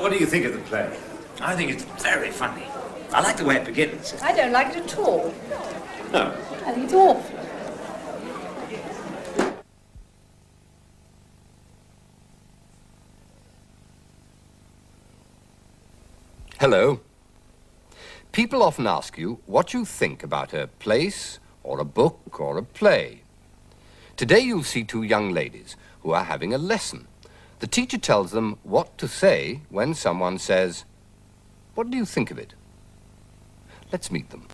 what do you think of the play? I think it's very funny. I like the way it begins. I don't like it at all. No. I think it's awful. Hello. People often ask you what you think about a place, or a book, or a play. Today you'll see two young ladies who are having a lesson. The teacher tells them what to say when someone says, "What do you think of it?" Let's meet them.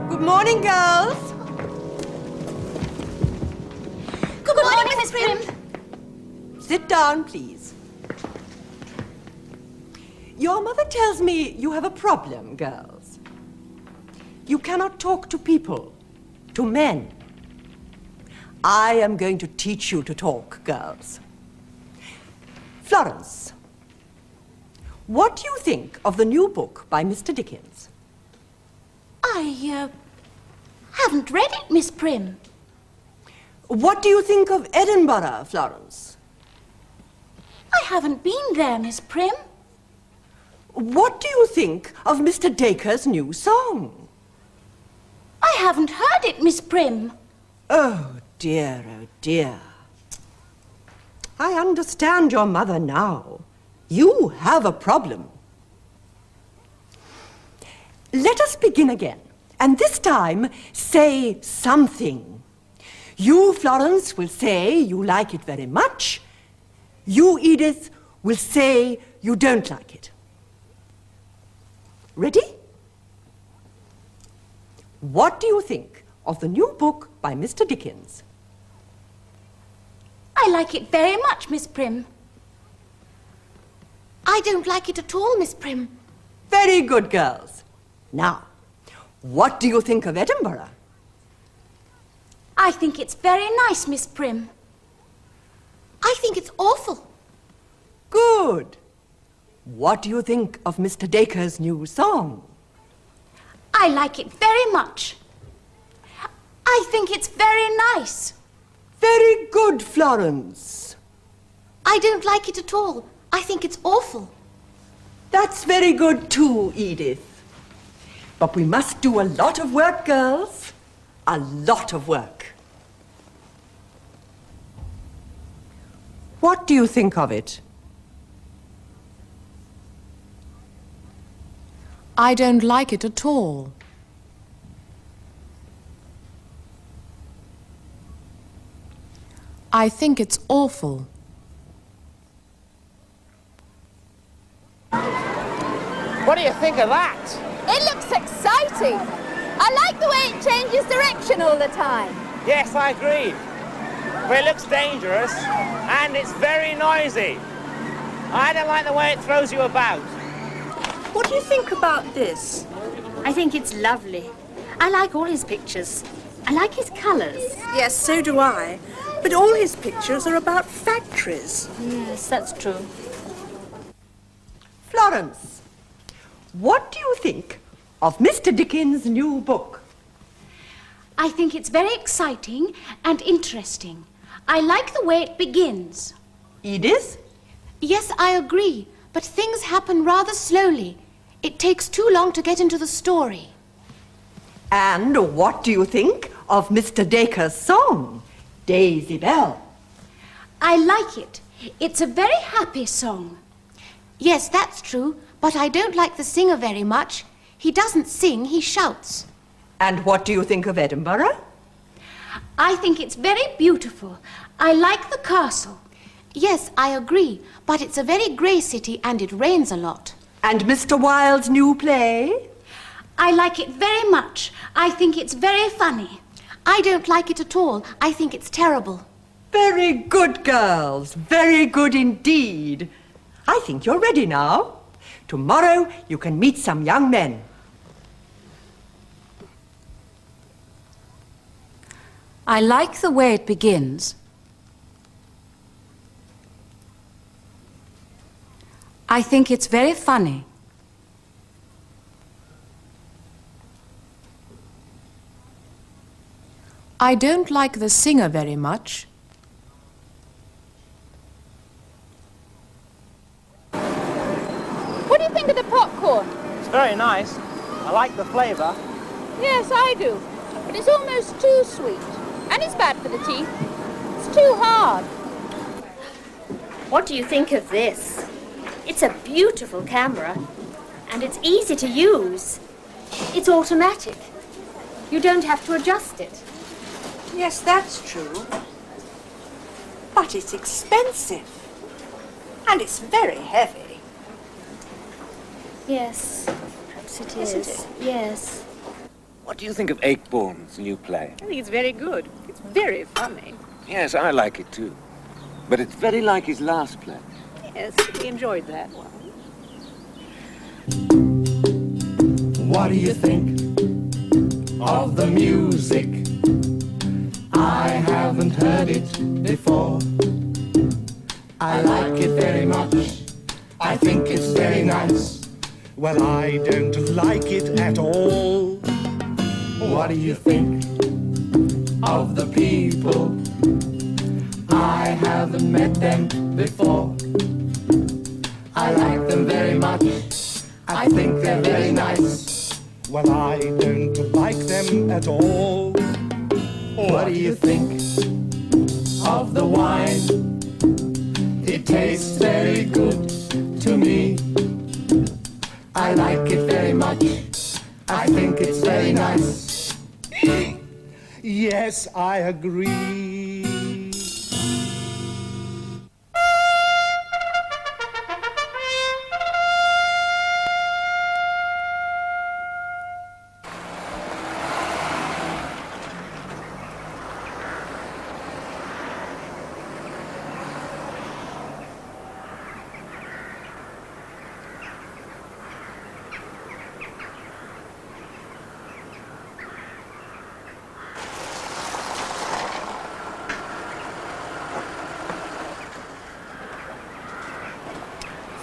Good morning, girls. Good morning, Miss Prim. Sit down, please. Your mother tells me you have a problem, girls. You cannot talk to people, to men. I am going to teach you to talk, girls. Florence, what do you think of the new book by Mr. Dickens? I haven't read it, Miss Prim. What do you think of Edinburgh, Florence? I haven't been there, Miss Prim. What do you think of Mr. Dacre's new song? I haven't heard it, Miss Prim. Oh dear, oh dear. I understand your mother now. You have a problem. Let us begin again, and this time say something. You, Florence, will say you like it very much. You, Edith, will say you don't like it. Ready? What do you think of the new book by Mr. Dickens? I like it very much, Miss Prim. I don't like it at all, Miss Prim. Very good, girls. Now, what do you think of Edinburgh? I think it's very nice, Miss Prim. I think it's awful. Good. What do you think of Mr. Dacre's new song? I like it very much. I think it's very nice. Very good, Florence. I don't like it at all. I think it's awful. That's very good too, Edith. But we must do a lot of work, girls. A lot of work. What do you think of it? I don't like it at all. I think it's awful. What do you think of that? It looks exciting. I like the way it changes direction all the time. Yes, I agree. But it looks dangerous and it's very noisy. I don't like the way it throws you about. What do you think about this? I think it's lovely. I like all his pictures. I like his colours. Yes, so do I. But all his pictures are about factories. Yes, that's true. Florence, what do you think of Mr. Dickens' new book? I think it's very exciting and interesting. I like the way it begins. Edith? Yes, I agree, but things happen rather slowly. It takes too long to get into the story. And what do you think of Mr. Dacre's song, Daisy Bell? I like it. It's a very happy song. Yes, that's true, but I don't like the singer very much. He doesn't sing, he shouts. And what do you think of Edinburgh? I think it's very beautiful. I like the castle. Yes, I agree, but it's a very grey city and it rains a lot. And Mr. Wilde's new play? I like it very much. I think it's very funny. I don't like it at all. I think it's terrible. Very good, girls. Very good indeed. I think you're ready now. Tomorrow you can meet some young men. I like the way it begins. I think it's very funny. I don't like the singer very much. What do you think of the popcorn? It's very nice. I like the flavour. Yes, I do. But it's almost too sweet. And it's bad for the teeth. It's too hard. What do you think of this? It's a beautiful camera, and it's easy to use. It's automatic. You don't have to adjust it. Yes, that's true. But it's expensive. And it's very heavy. Yes, perhaps it is. Isn't it? Yes. What do you think of Acheborn's new play? I think it's very good. It's very funny. Yes, I like it too. But it's very like his last play. Yes, we enjoyed that one. What do you think of the music? I haven't heard it before. I like it very much. I think it's very nice. Well, I don't like it at all. What do you think of the people? I haven't met them before. I like them very much. I think they're very nice. Well, I don't like them at all. What do you think of the wine? It tastes very good to me. I like it very much. I think it's very nice. Yes, I agree.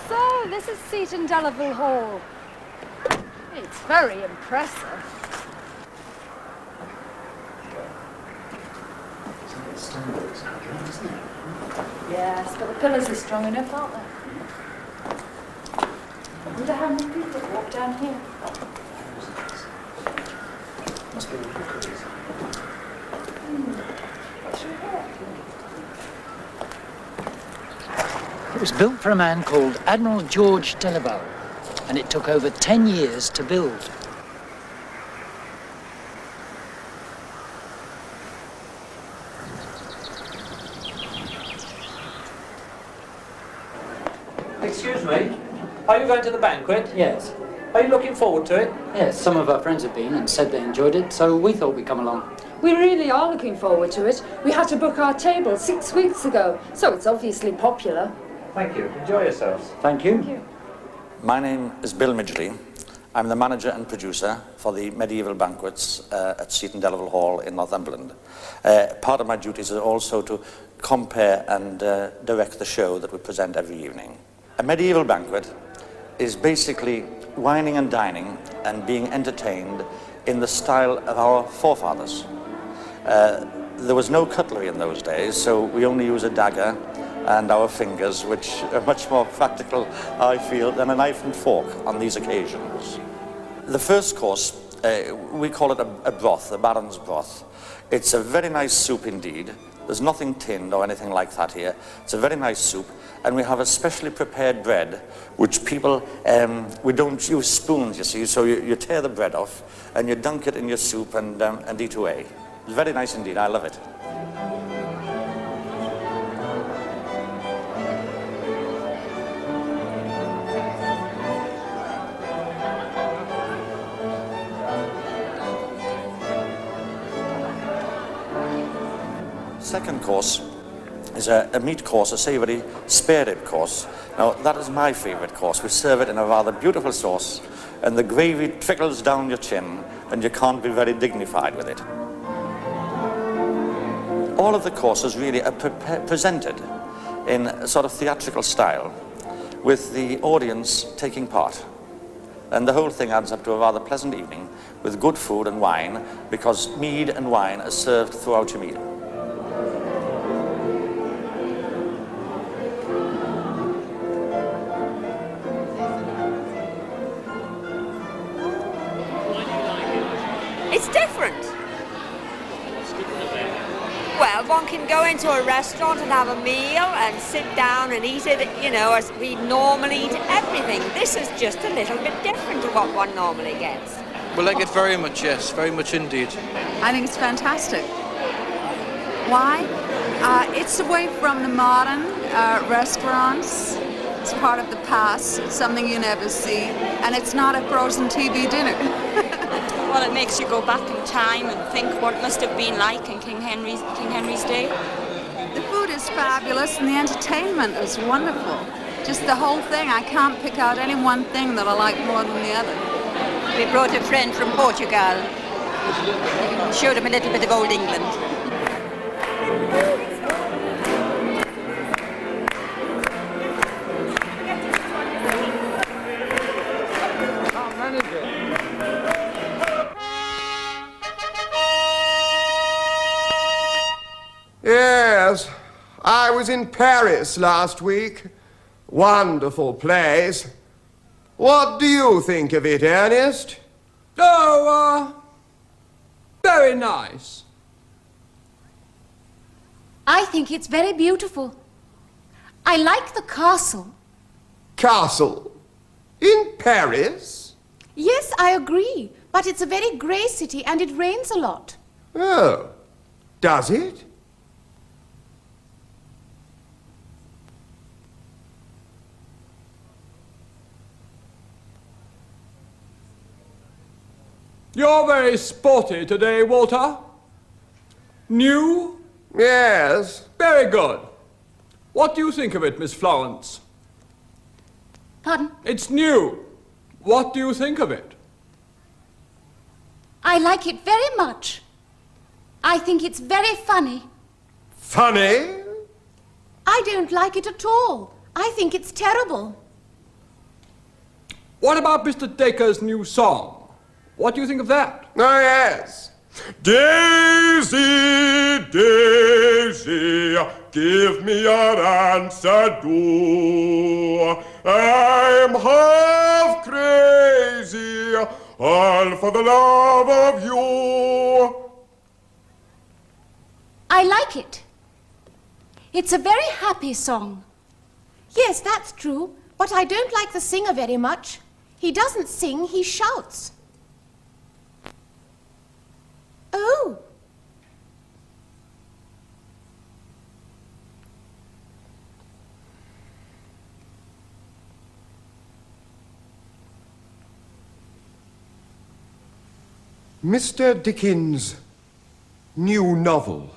So, this is Seton Delaval Hall. It's very impressive. Yes, but the pillars are strong enough, aren't they? I wonder how many people walk down here. Must be It was built for a man called Admiral George Delaval, and it took over 10 years to build. Excuse me, are you going to the banquet? Yes. Are you looking forward to it? Yes, some of our friends have been and said they enjoyed it, so we thought we'd come along. We really are looking forward to it. We had to book our table 6 weeks ago, so it's obviously popular. Thank you. Enjoy yourselves. Thank you. Thank you. My name is Bill Midgley. I'm the manager and producer for the medieval banquets at Seton Delaval Hall in Northumberland. Part of my duties is also to compare and direct the show that we present every evening. A medieval banquet is basically wining and dining and being entertained in the style of our forefathers. There was no cutlery in those days, so we only use a dagger and our fingers, which are much more practical, I feel, than a knife and fork on these occasions. The first course, we call it a broth, a Baron's broth. It's a very nice soup indeed. There's nothing tinned or anything like that here. It's a very nice soup, and we have a specially prepared bread, which people, we don't use spoons, you see, so you tear the bread off, and you dunk it in your soup and eat away. It's very nice indeed, I love it. Second course is a meat course, a savoury spare rib course. Now, that is my favourite course. We serve it in a rather beautiful sauce, and the gravy trickles down your chin, and you can't be very dignified with it. All of the courses really are presented in a sort of theatrical style. with the audience taking part. And the whole thing adds up to a rather pleasant evening with good food and wine, because mead and wine are served throughout your meal. It's different. Well, one can go into a restaurant and have a meal and sit down and eat it, you know, as we normally eat everything. This is just a little bit different to what one normally gets. We like it very much, yes, very much indeed. I think it's fantastic. Why? It's away from the modern restaurants. It's part of the past, something you never see, and it's not a frozen TV dinner. Well, it makes you go back in time and think what it must have been like in King Henry's day. The food is fabulous and the entertainment is wonderful. Just the whole thing. I can't pick out any one thing that I like more than the other. We brought a friend from Portugal. Showed him a little bit of old England. Yes, I was in Paris last week. Wonderful place. What do you think of it, Ernest? Oh, very nice. I think it's very beautiful. I like the castle. Castle? In Paris? Yes, I agree. But it's a very grey city and it rains a lot. Oh, does it? You're very sporty today, Walter. New? Yes. Very good. What do you think of it, Miss Florence? Pardon? It's new. What do you think of it? I like it very much. I think it's very funny. Funny? I don't like it at all. I think it's terrible. What about Mr. Dacre's new song? What do you think of that? Oh, yes. Daisy, Daisy, give me your answer, do. I'm half crazy, all for the love of you. I like it. It's a very happy song. Yes, that's true, but I don't like the singer very much. He doesn't sing, he shouts. Oh. Mr. Dickens' new novel.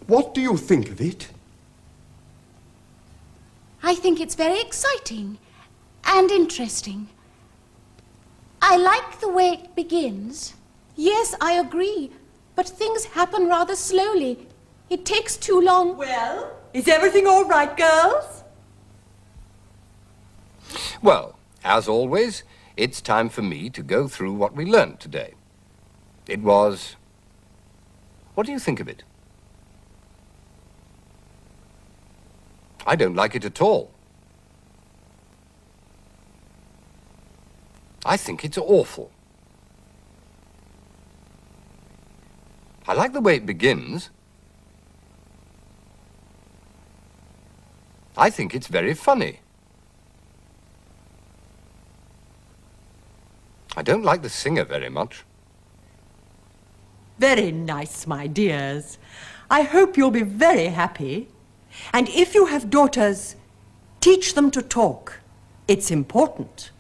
What do you think of it? I think it's very exciting and interesting. I like the way it begins. Yes, I agree, but things happen rather slowly. It takes too long. Well, is everything all right, girls? Well, as always, it's time for me to go through what we learned today. It was... What do you think of it? I don't like it at all. I think it's awful. I like the way it begins. I think it's very funny. I don't like the singer very much. Very nice, my dears. I hope you'll be very happy. And if you have daughters, teach them to talk. It's important.